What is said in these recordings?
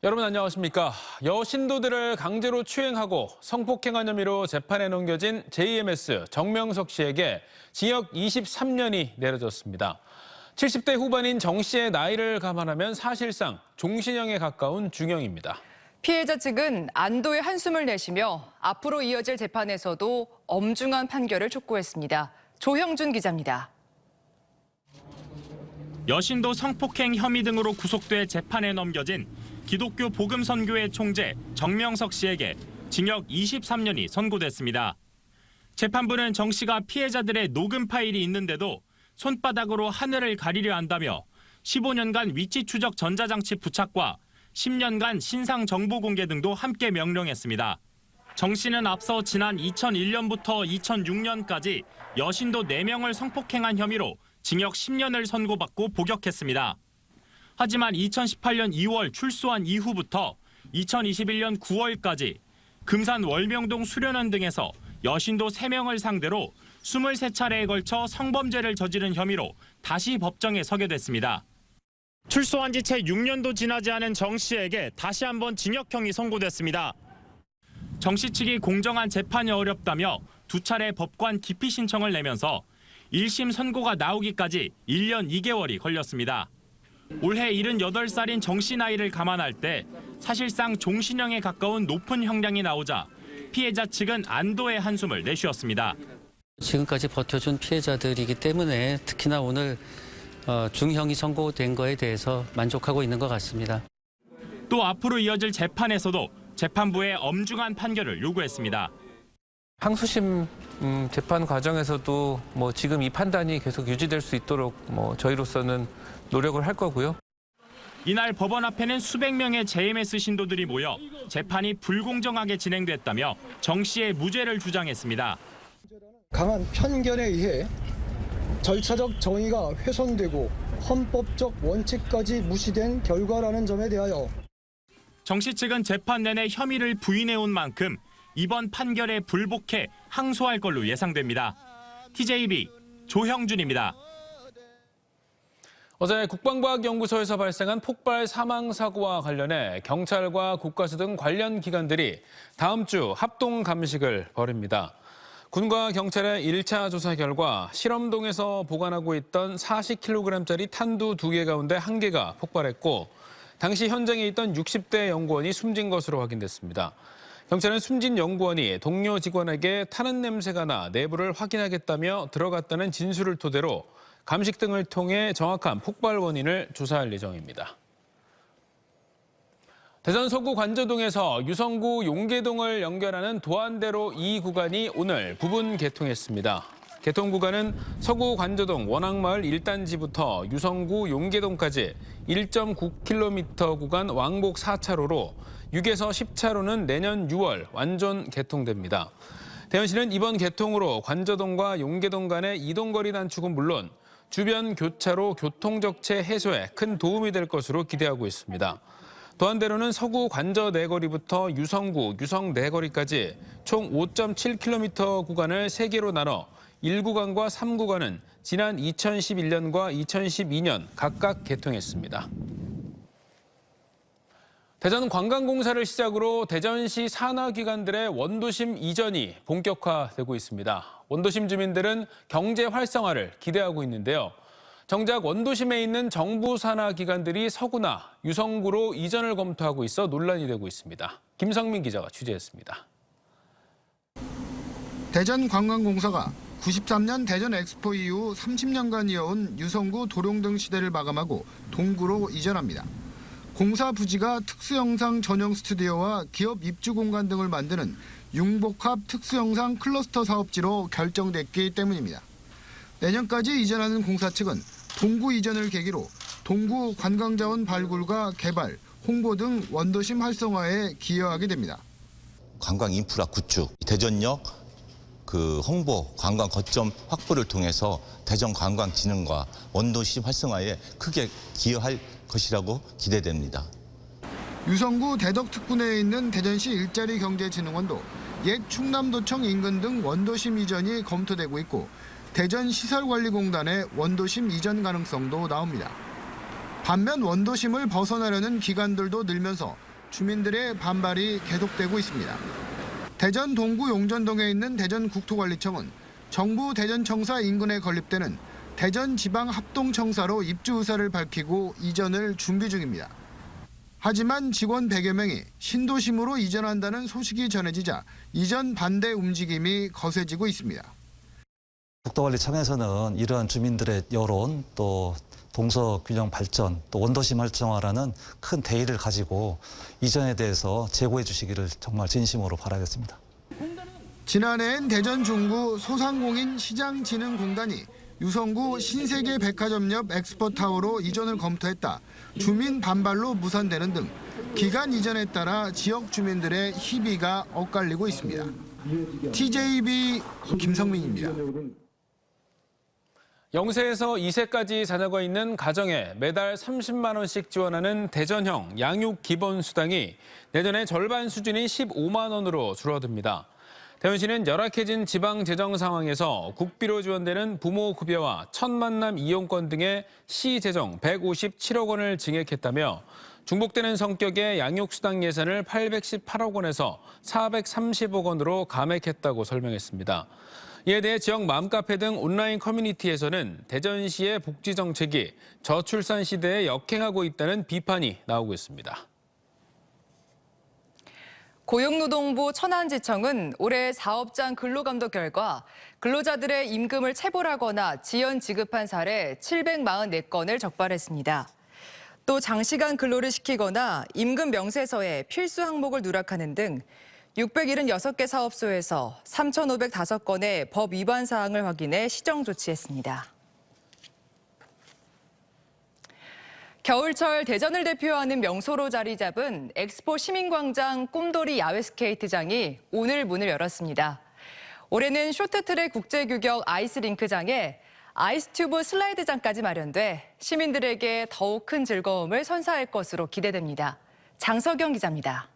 여러분 안녕하십니까. 여신도들을 강제로 추행하고 성폭행한 혐의로 재판에 넘겨진 JMS 정명석 씨에게 징역 23년이 내려졌습니다. 70대 후반인 정 씨의 나이를 감안하면 사실상 종신형에 가까운 중형입니다. 피해자 측은 안도의 한숨을 내쉬며 앞으로 이어질 재판에서도 엄중한 판결을 촉구했습니다. 조형준 기자입니다. 여신도 성폭행 혐의 등으로 구속돼 재판에 넘겨진 기독교 복음선교회 총재 정명석 씨에게 징역 23년이 선고됐습니다. 재판부는 정 씨가 피해자들의 녹음 파일이 있는데도 손바닥으로 하늘을 가리려 한다며 15년간 위치 추적 전자장치 부착과 10년간 신상 정보 공개 등도 함께 명령했습니다. 정 씨는 앞서 지난 2001년부터 2006년까지 여신도 4명을 성폭행한 혐의로 징역 10년을 선고받고 복역했습니다. 하지만 2018년 2월 출소한 이후부터 2021년 9월까지 금산 월명동 수련원 등에서 여신도 3명을 상대로 23차례에 걸쳐 성범죄를 저지른 혐의로 다시 법정에 서게 됐습니다. 출소한 지 채 6년도 지나지 않은 정 씨에게 다시 한번 징역형이 선고됐습니다. 정 씨 측이 공정한 재판이 어렵다며 2차례 법관 기피 신청을 내면서 1심 선고가 나오기까지 1년 2개월이 걸렸습니다. 올해 78살인 정 씨 나이를 감안할 때 사실상 종신형에 가까운 높은 형량이 나오자 피해자 측은 안도의 한숨을 내쉬었습니다. 지금까지 버텨준 피해자들이기 때문에 특히나 오늘 중형이 선고된 거에 대해서 만족하고 있는 것 같습니다. 또 앞으로 이어질 재판에서도 재판부의 엄중한 판결을 요구했습니다. 항소심 재판 과정에서도 지금 이 판단이 계속 유지될 수 있도록 저희로서는 노력을 할 거고요. 이날 법원 앞에는 수백 명의 JMS 신도들이 모여 재판이 불공정하게 진행됐다며 정 씨의 무죄를 주장했습니다. 강한 편견에 의해 절차적 정의가 훼손되고 헌법적 원칙까지 무시된 결과라는 점에 대하여 정 씨 측은 재판 내내 혐의를 부인해온 만큼 이번 판결에 불복해 항소할 걸로 예상됩니다. TJB 조형준입니다. 어제 국방과학연구소에서 발생한 폭발 사망 사고와 관련해 경찰과 국가수 등 관련 기관들이 다음 주 합동 감식을 벌입니다. 군과 경찰의 1차 조사 결과 실험동에서 보관하고 있던 40kg짜리 탄두 2개 가운데 1개가 폭발했고 당시 현장에 있던 60대 연구원이 숨진 것으로 확인됐습니다. 경찰은 숨진 연구원이 동료 직원에게 타는 냄새가 나 내부를 확인하겠다며 들어갔다는 진술을 토대로 감식 등을 통해 정확한 폭발 원인을 조사할 예정입니다. 대전 서구 관저동에서 유성구 용계동을 연결하는 도안대로 2구간이 오늘 부분 개통했습니다. 개통 구간은 서구 관저동 원악마을 1단지부터 유성구 용계동까지 1.9km 구간 왕복 4차로로 6에서 10차로는 내년 6월 완전 개통됩니다. 대전시는 이번 개통으로 관저동과 용계동 간의 이동거리 단축은 물론 주변 교차로 교통적체 해소에 큰 도움이 될 것으로 기대하고 있습니다. 도안대로는 서구 관저 내거리부터 유성구, 유성 내거리까지 총 5.7km 구간을 3개로 나눠 1구간과 3구간은 지난 2011년과 2012년 각각 개통했습니다. 대전 관광공사를 시작으로 대전시 산하기관들의 원도심 이전이 본격화되고 있습니다. 원도심 주민들은 경제 활성화를 기대하고 있는데요. 정작 원도심에 있는 정부 산하기관들이 서구나 유성구로 이전을 검토하고 있어 논란이 되고 있습니다. 김성민 기자가 취재했습니다. 대전관광공사가 93년 대전 엑스포 이후 30년간 이어온 유성구 도룡등 시대를 마감하고 동구로 이전합니다. 공사 부지가 특수영상 전용 스튜디오와 기업 입주 공간 등을 만드는 융복합 특수영상 클러스터 사업지로 결정됐기 때문입니다. 내년까지 이전하는 공사 측은 동구 이전을 계기로 동구 관광자원 발굴과 개발, 홍보 등 원도심 활성화에 기여하게 됩니다. 관광 인프라 구축, 대전역 홍보, 관광 거점 확보를 통해서 대전 관광진흥과 원도심 활성화에 크게 기여할 것이라고 기대됩니다. 유성구 대덕특구내에 있는 대전시 일자리경제진흥원도 옛 충남도청 인근 등 원도심 이전이 검토되고 있고 대전시설관리공단의 원도심 이전 가능성도 나옵니다. 반면 원도심을 벗어나려는 기관들도 늘면서 주민들의 반발이 계속되고 있습니다. 대전 동구 용전동에 있는 대전국토관리청은 정부 대전청사 인근에 건립되는 대전지방합동청사로 입주 의사를 밝히고 이전을 준비 중입니다. 하지만 직원 100여 명이 신도심으로 이전한다는 소식이 전해지자 이전 반대 움직임이 거세지고 있습니다. 국토관리청에서는 이러한 주민들의 여론, 또 동서 균형 발전, 또 원도심 활성화라는 큰 대의를 가지고 이전에 대해서 제고해 주시기를 정말 진심으로 바라겠습니다. 지난해엔 대전 중구 소상공인 시장진흥공단이 유성구 신세계 백화점 옆 엑스포타워로 이전을 검토했다 주민 반발로 무산되는 등 기간 이전에 따라 지역 주민들의 희비가 엇갈리고 있습니다. TJB 김성민입니다. 0세에서 2세까지 자녀가 있는 가정에 매달 30만 원씩 지원하는 대전형 양육 기본수당이 내년에 절반 수준인 15만 원으로 줄어듭니다. 대전시는 열악해진 지방 재정 상황에서 국비로 지원되는 부모 급여와 첫 만남 이용권 등의 시 재정 157억 원을 증액했다며 중복되는 성격의 양육수당 예산을 818억 원에서 430억 원으로 감액했다고 설명했습니다. 이에 대해 지역 맘카페 등 온라인 커뮤니티에서는 대전시의 복지 정책이 저출산 시대에 역행하고 있다는 비판이 나오고 있습니다. 고용노동부 천안지청은 올해 사업장 근로감독 결과 근로자들의 임금을 체불하거나 지연 지급한 사례 744건을 적발했습니다. 또 장시간 근로를 시키거나 임금 명세서에 필수 항목을 누락하는 등 676개 사업소에서 3,505건의 법 위반 사항을 확인해 시정 조치했습니다. 겨울철 대전을 대표하는 명소로 자리 잡은 엑스포 시민광장 꿈돌이 야외 스케이트장이 오늘 문을 열었습니다. 올해는 쇼트트랙 국제규격 아이스링크장에 아이스튜브 슬라이드장까지 마련돼 시민들에게 더욱 큰 즐거움을 선사할 것으로 기대됩니다. 장석영 기자입니다.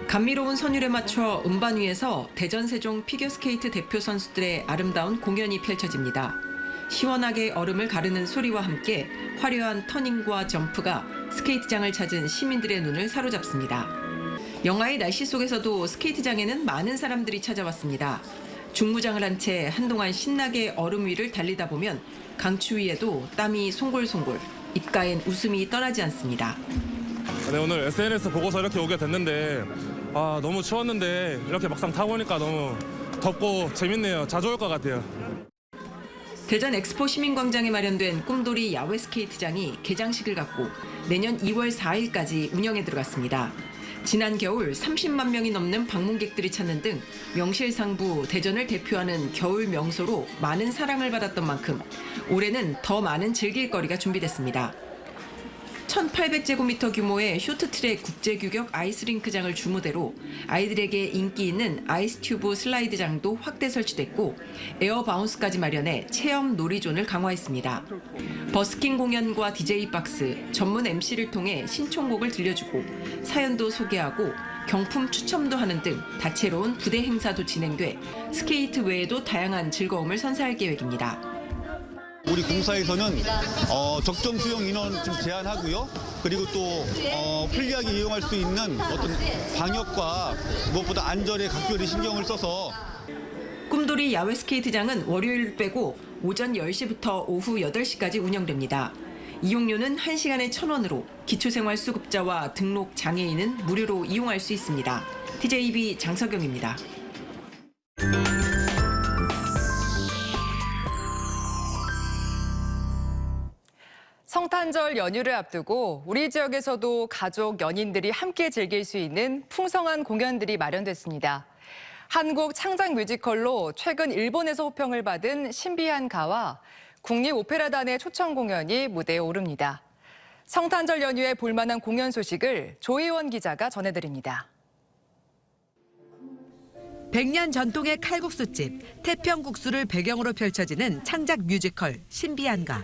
감미로운 선율에 맞춰 음반 위에서 대전 세종 피겨스케이트 대표 선수들의 아름다운 공연이 펼쳐집니다. 시원하게 얼음을 가르는 소리와 함께 화려한 터닝과 점프가 스케이트장을 찾은 시민들의 눈을 사로잡습니다. 영하의 날씨 속에서도 스케이트장에는 많은 사람들이 찾아왔습니다. 중무장을 한 채 한동안 신나게 얼음 위를 달리다 보면 강추위에도 땀이 송골송골, 입가엔 웃음이 떠나지 않습니다. 네, 오늘 SNS 보고서 이렇게 오게 됐는데 너무 추웠는데 이렇게 막상 타보니까 너무 덥고 재밌네요. 자주 올 것 같아요. 대전 엑스포 시민광장에 마련된 꿈돌이 야외 스케이트장이 개장식을 갖고 내년 2월 4일까지 운영에 들어갔습니다. 지난 겨울 30만 명이 넘는 방문객들이 찾는 등 명실상부 대전을 대표하는 겨울 명소로 많은 사랑을 받았던 만큼 올해는 더 많은 즐길 거리가 준비됐습니다. 1,800제곱미터 규모의 쇼트트랙 국제규격 아이스링크장을 주무대로 아이들에게 인기 있는 아이스튜브 슬라이드장도 확대 설치됐고 에어바운스까지 마련해 체험 놀이존을 강화했습니다. 버스킹 공연과 DJ 박스, 전문 MC를 통해 신청곡을 들려주고 사연도 소개하고 경품 추첨도 하는 등 다채로운 부대 행사도 진행돼 스케이트 외에도 다양한 즐거움을 선사할 계획입니다. 우리 공사에서는 적정 수용 인원 좀 제한하고요. 그리고 또 편리하게 이용할 수 있는 어떤 방역과 무엇보다 안전에 각별히 신경을 써서 꿈돌이 야외 스케이트장은 월요일 빼고 오전 10시부터 오후 8시까지 운영됩니다. 이용료는 1시간에 1,000원으로 기초생활수급자와 등록 장애인은 무료로 이용할 수 있습니다. TJB 장석영입니다. 성탄절 연휴를 앞두고 우리 지역에서도 가족, 연인들이 함께 즐길 수 있는 풍성한 공연들이 마련됐습니다. 한국 창작 뮤지컬로 최근 일본에서 호평을 받은 신비한 가와 국립오페라단의 초청 공연이 무대에 오릅니다. 성탄절 연휴에 볼만한 공연 소식을 조희원 기자가 전해드립니다. 100년 전통의 칼국수집 태평국수를 배경으로 펼쳐지는 창작 뮤지컬 신비한 가.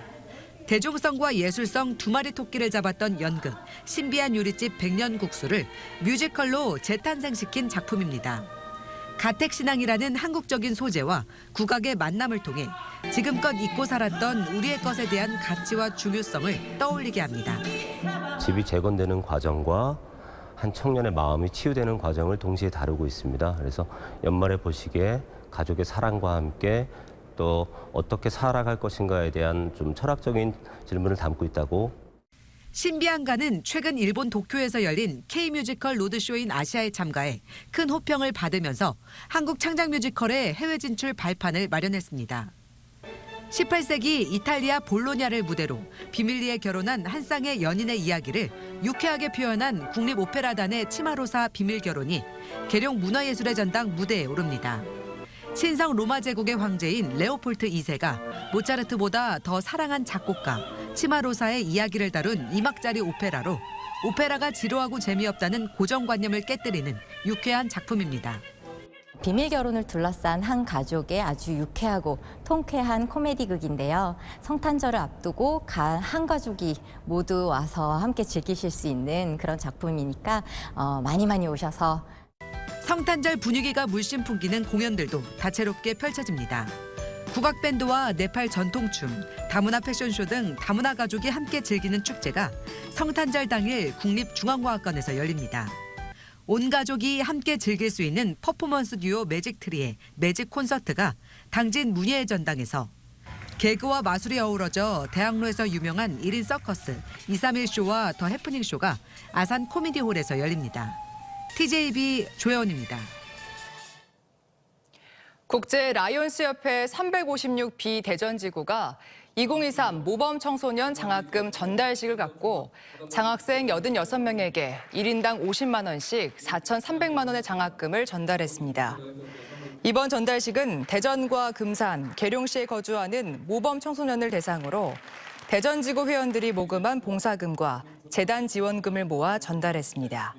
대중성과 예술성 두 마리 토끼를 잡았던 연극 신비한 요리집 백년국수를 뮤지컬로 재탄생시킨 작품입니다. 가택신앙이라는 한국적인 소재와 국악의 만남을 통해 지금껏 잊고 살았던 우리의 것에 대한 가치와 중요성을 떠올리게 합니다. 집이 재건되는 과정과 한 청년의 마음이 치유되는 과정을 동시에 다루고 있습니다. 그래서 연말에 보시기에 가족의 사랑과 함께 또 어떻게 살아갈 것인가에 대한 좀 철학적인 질문을 담고 있다고. 신비한가는 최근 일본 도쿄에서 열린 K-뮤지컬 로드쇼인 아시아에 참가해 큰 호평을 받으면서 한국 창작 뮤지컬의 해외 진출 발판을 마련했습니다. 18세기 이탈리아 볼로냐를 무대로 비밀리에 결혼한 한 쌍의 연인의 이야기를 유쾌하게 표현한 국립오페라단의 치마로사 비밀결혼이 계룡 문화예술의 전당 무대에 오릅니다. 신성 로마 제국의 황제인 레오폴트 2세가 모차르트보다 더 사랑한 작곡가 치마로사의 이야기를 다룬 2막짜리 오페라로 오페라가 지루하고 재미없다는 고정관념을 깨뜨리는 유쾌한 작품입니다. 비밀 결혼을 둘러싼 한 가족의 아주 유쾌하고 통쾌한 코미디극인데요. 성탄절을 앞두고 한 가족이 모두 와서 함께 즐기실 수 있는 그런 작품이니까 많이 오셔서 성탄절 분위기가 물씬 풍기는 공연들도 다채롭게 펼쳐집니다. 국악밴드와 네팔 전통춤, 다문화 패션쇼 등 다문화 가족이 함께 즐기는 축제가 성탄절 당일 국립중앙과학관에서 열립니다. 온 가족이 함께 즐길 수 있는 퍼포먼스 듀오 매직트리의 매직 콘서트가 당진 문예의 전당에서 개그와 마술이 어우러져 대학로에서 유명한 1인 서커스 231쇼와 더 해프닝 쇼가 아산 코미디홀에서 열립니다. TJB 조혜원입니다. 국제 라이온스 협회 356B 대전지구가 2023 모범 청소년 장학금 전달식을 갖고 장학생 86명에게 1인당 50만 원씩 4,300만 원의 장학금을 전달했습니다. 이번 전달식은 대전과 금산, 계룡시에 거주하는 모범 청소년을 대상으로 대전지구 회원들이 모금한 봉사금과 재단 지원금을 모아 전달했습니다.